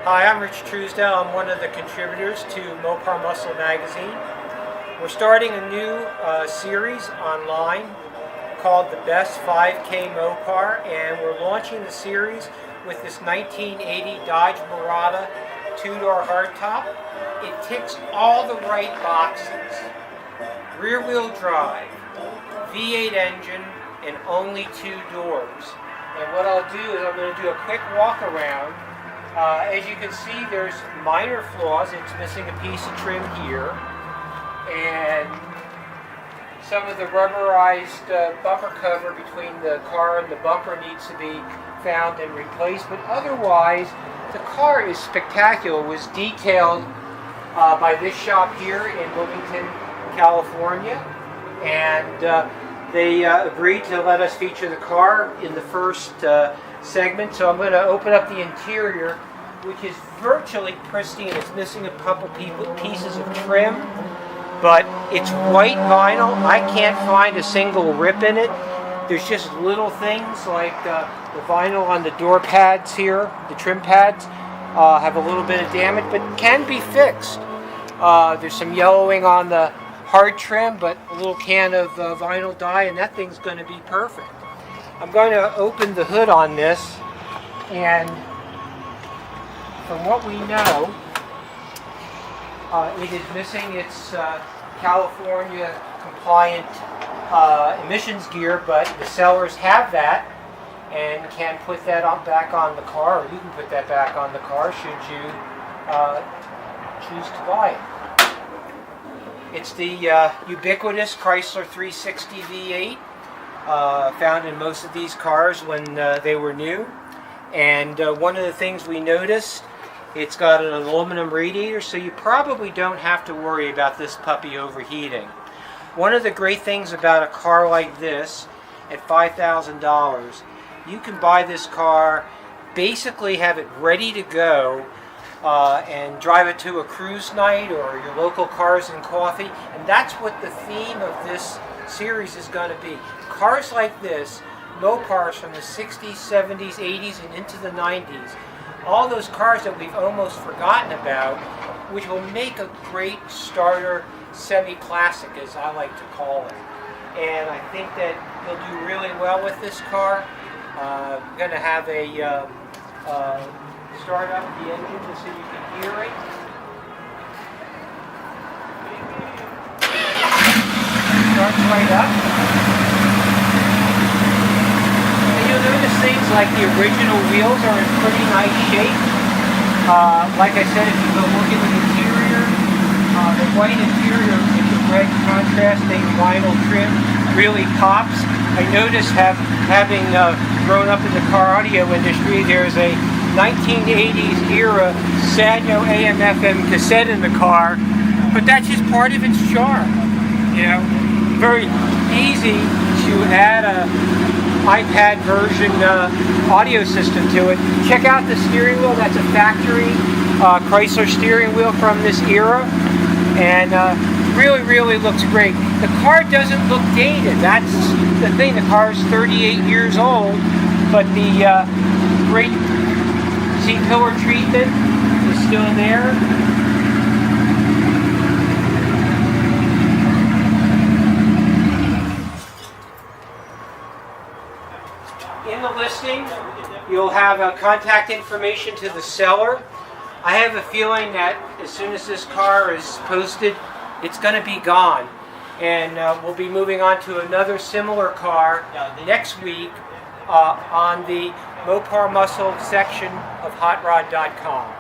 Hi, I'm Rich Truesdell. I'm one of the contributors to Mopar Muscle magazine. We're starting a new series online called The Best 5K Mopar, and we're launching the series with this 1980 Dodge Mirada two-door hardtop. It ticks all the right boxes. Rear-wheel drive, V8 engine, and only 2 doors. And what I'll do is I'm going to do a quick walk around. As you can see, there's minor flaws. It's missing a piece of trim here, and some of the rubberized bumper cover between the car and the bumper needs to be found and replaced. But otherwise, the car is spectacular. It was detailed by this shop here in Wilmington, California, and they agreed to let us feature the car in the first segment. So I'm going to open up the interior, which is virtually pristine. It's missing a couple pieces of trim, but it's white vinyl. I can't find a single rip in it. There's just little things like the vinyl on the door pads here, the trim pads, have a little bit of damage, but can be fixed. There's some yellowing on the hard trim, but a little can of vinyl dye, and that thing's going to be perfect. I'm going to open the hood on this, and from what we know, it is missing its California compliant emissions gear, but the sellers have that and can put that back on the car, or you can put that back on the car should you choose to buy it. It's the ubiquitous Chrysler 360 V8, found in most of these cars when they were new. And one of the things we noticed, it's got an aluminum radiator, so you probably don't have to worry about this puppy overheating. One of the great things about a car like this, at $5,000, you can buy this car, basically have it ready to go, and drive it to a cruise night or your local Cars and Coffee. And that's what the theme of this series is going to be. Cars like this, Mopars from the 60s, 70s, 80s, and into the 90s. All those cars that we've almost forgotten about, which will make a great starter semi-classic, as I like to call it. And I think that you'll do really well with this car. We're going to have a start up the engine just so you can hear it. Starts right up. And you'll notice things like the original wheels are in pretty nice shape. Like I said, if you go look in the interior, the white interior with the red contrasting vinyl trim really pops. I noticed having grown up in the car audio industry, there's a 1980s era Sanyo AM/FM cassette in the car, but that's just part of its charm. You know, very easy to add a iPad version audio system to it. Check out the steering wheel. That's a factory Chrysler steering wheel from this era, and really looks great. The car doesn't look dated. That's the thing. The car is 38 years old, but the great seat pillar treatment is still there. In the listing, you'll have contact information to the seller. I have a feeling that as soon as this car is posted, it's going to be gone. And we'll be moving on to another similar car next week on the Mopar Muscle section of HotRod.com.